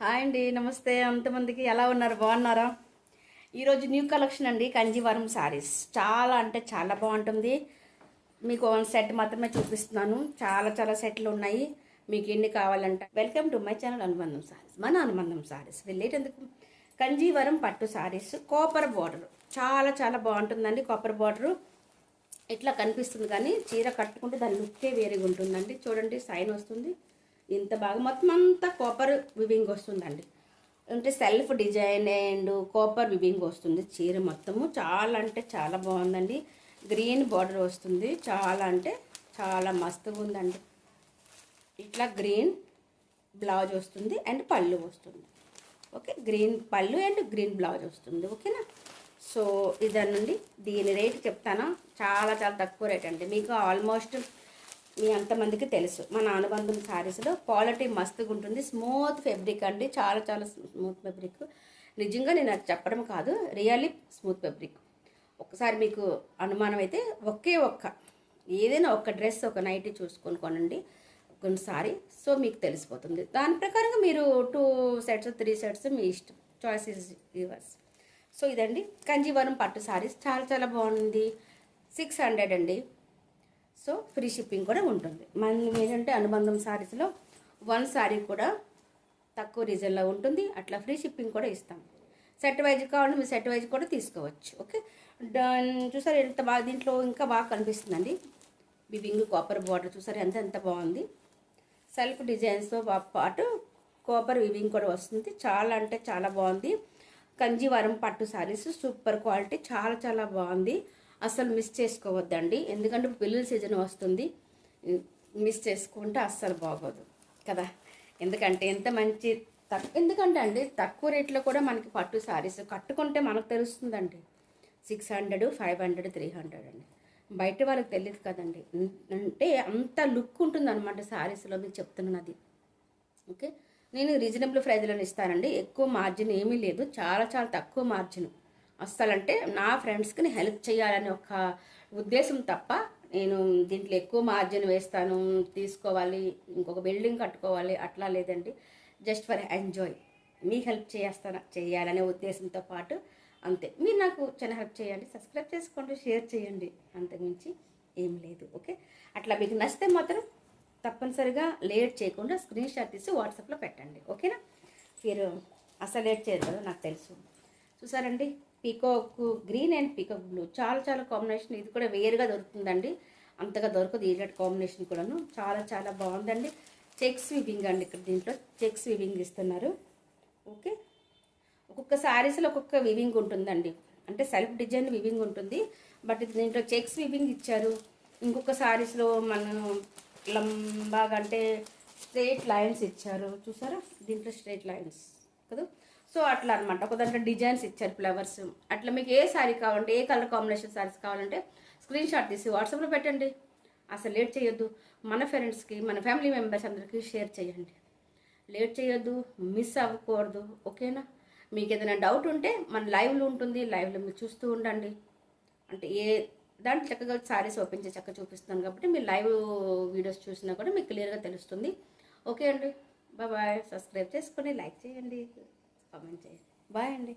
Hi అండి, నమస్తే. అంతమందికి ఎలా ఉన్నారు? బాగున్నారా? ఈరోజు న్యూ కలెక్షన్ అండి, కంజీవరం శారీస్. చాలా అంటే చాలా బాగుంటుంది. మీకు వన్ సెట్ మాత్రమే చూపిస్తున్నాను. చాలా చాలా సెట్లు ఉన్నాయి. మీకు ఎన్ని కావాలంటే వెల్కమ్ టు మై ఛానల్ అనుబంధం శారీస్. మన అనుబంధం శారీస్ వెళ్ళేట్ ఎందుకు? కంజీవరం పట్టు శారీస్, కాపర్ బార్డర్. చాలా చాలా బాగుంటుందండి. కాపర్ బార్డరు ఇట్లా కనిపిస్తుంది, కానీ చీర కట్టుకుంటే దాని లుక్కే వేరేగా ఉంటుందండి. చూడండి, సైన్ వస్తుంది. ఇంత బాగా మొత్తం అంతా కాపర్ వివింగ్ వస్తుందండి. అంటే self design and copper weaving వస్తుంది. చీర మొత్తము చాలా అంటే చాలా బాగుందండి. గ్రీన్ బార్డర్ వస్తుంది. చాలా అంటే చాలా మస్తుగా ఉందండి. ఇట్లా గ్రీన్ బ్లౌజ్ వస్తుంది అండ్ పళ్ళు వస్తుంది. ఓకే, గ్రీన్ పళ్ళు అండ్ గ్రీన్ బ్లౌజ్ వస్తుంది. ఓకేనా? సో ఇదనండి. దీని రేట్ చెప్తాను. చాలా చాలా తక్కువ రేట్ అండి. మీకు ఆల్మోస్ట్ మీ అంతమందికి తెలుసు, మన అనుబంధం శారీస్లో క్వాలిటీ మస్తుగా ఉంటుంది. స్మూత్ ఫ్యాబ్రిక్ అండి, చాలా చాలా స్మూత్ ఫ్యాబ్రిక్. నిజంగా నేను అది చెప్పడం కాదు, రియల్లీ స్మూత్ ఫ్యాబ్రిక్. ఒకసారి మీకు అనుమానం అయితే ఏదైనా ఒక డ్రెస్, ఒక నైటీ చూసుకొని కొనండి కొన్నిసారి. సో మీకు తెలిసిపోతుంది. దాని ప్రకారంగా మీరు 2 సెట్స్ 3 సెట్స్ మీ ఇష్టం. Choice is yours. సో ఇదండి కంజీవరం పట్టు శారీస్. చాలా చాలా బాగుంది. 600 అండి. సో ఫ్రీ షిప్పింగ్ కూడా ఉంటుంది. మనం ఏంటంటే అనుబంధం శారీస్లో 1 శారీ కూడా తక్కువ రీజన్లో ఉంటుంది. అట్లా ఫ్రీ షిప్పింగ్ కూడా ఇస్తాం. సెట్ వైజ్ కావాలంటే మీరు సెట్ వైజ్ కూడా తీసుకోవచ్చు. ఓకే, చూసారు ఎంత బాగా, దీంట్లో ఇంకా బాగా కనిపిస్తుందండి. వివింగ్ కాపర్ బార్డర్ చూసారు ఎంత ఎంత బాగుంది. సెల్ఫ్ డిజైన్స్తో పాటు కాపర్ వివింగ్ కూడా వస్తుంది. చాలా అంటే చాలా బాగుంది. కంజీవరం పట్టు శారీస్ సూపర్ క్వాలిటీ, చాలా చాలా బాగుంది. అస్సలు మిస్ చేసుకోవద్దండి, ఎందుకంటే పెళ్ళిళ్ళ సీజన్ వస్తుంది. మిస్ చేసుకుంటే అస్సలు బాగోదు కదా. ఎందుకంటే ఎంత మంచి ఎందుకంటే అండి తక్కువ రేట్లో కూడా మనకి పట్టు శారీస్ కట్టుకుంటే మనకు తెలుస్తుందండి. 600, 500, 300 అండి. బయట వాళ్ళకి తెలియదు కదండి. అంటే అంత లుక్ ఉంటుంది అనమాట శారీస్లో. మీకు చెప్తున్నాను అది. ఓకే, నేను రీజనబుల్ ప్రైజ్లో ఇస్తానండి. ఎక్కువ మార్జిన్ ఏమీ లేదు, చాలా చాలా తక్కువ మార్జిన్. అస్సలంటే నా ఫ్రెండ్స్కి నేను హెల్ప్ చేయాలని ఒక ఉద్దేశం తప్ప, నేను దీంట్లో ఎక్కువ మార్జిన్ వేస్తాను, తీసుకోవాలి, ఇంకొక బిల్డింగ్ కట్టుకోవాలి అట్లా లేదండి. జస్ట్ ఫర్ ఎంజాయ్, మీకు హెల్ప్ చేయాలనే ఉద్దేశంతో పాటు అంతే. మీరు నాకు చిన్న హెల్ప్ చేయండి, సబ్స్క్రైబ్ చేసుకోండి, షేర్ చేయండి, అంతకుమించి ఏం లేదు. ఓకే, అట్లా మీకు నచ్చితే మాత్రం తప్పనిసరిగా లేట్ చేయకుండా స్క్రీన్ షాట్ తీసి వాట్సాప్లో పెట్టండి. ఓకేనా? మీరు అసలు లేట్ చేయరు కదా, నాకు తెలుసు. చూసారండి, peacock green and peacock blue చాలా చాలా కాంబినేషన్. ఇది కూడా వేరుగా దొరుకుతుందండి, అంతగా దొరకదు ఈ కాంబినేషన్ కూడాను. చాలా చాలా బాగుందండి. చెక్స్ వివింగ్ అండి, ఇక్కడ దీంట్లో చెక్స్ వివింగ్ ఇస్తున్నారు. ఓకే, ఒక్కొక్క శారీస్లో ఒక్కొక్క వివింగ్ ఉంటుందండి. అంటే సెల్ఫ్ డిజైన్ వివింగ్ ఉంటుంది, బట్ దీంట్లో చెక్స్ వివింగ్ ఇచ్చారు. ఇంకొక శారీస్లో మనం లంబాగా అంటే స్ట్రైట్ లైన్స్ ఇచ్చారు. చూసారా, దీంట్లో స్ట్రైట్ లైన్స్ కదా. సో అట్లా అనమాట. ఒక దాంట్లో డిజైన్స్ ఇచ్చారు, ఫ్లవర్స్. అట్లా మీకు ఏ శారీ కావాలంటే, ఏ కలర్ కాంబినేషన్ శారీస్ కావాలంటే స్క్రీన్ షాట్ తీసి వాట్సాప్లో పెట్టండి. అసలు లేట్ చేయొద్దు. మన ఫ్రెండ్స్కి, మన ఫ్యామిలీ మెంబర్స్ అందరికీ షేర్ చేయండి. లేట్ చేయొద్దు, మిస్ అవ్వకూడదు. ఓకేనా? మీకు ఏదైనా డౌట్ ఉంటే మన లైవ్లో ఉంటుంది, లైవ్లో మీరు చూస్తూ ఉండండి. అంటే ఏ దాంట్లో చక్కగా శారీస్ ఓపెన్ చేసి చక్కగా చూపిస్తున్నాను కాబట్టి మీరు లైవ్ వీడియోస్ చూసినా కూడా మీకు క్లియర్గా తెలుస్తుంది. ఓకే అండి, బాయ్. సబ్స్క్రైబ్ చేసుకొని లైక్ చేయండి, కామెంట్ చేయండి. బాయ్ అండి.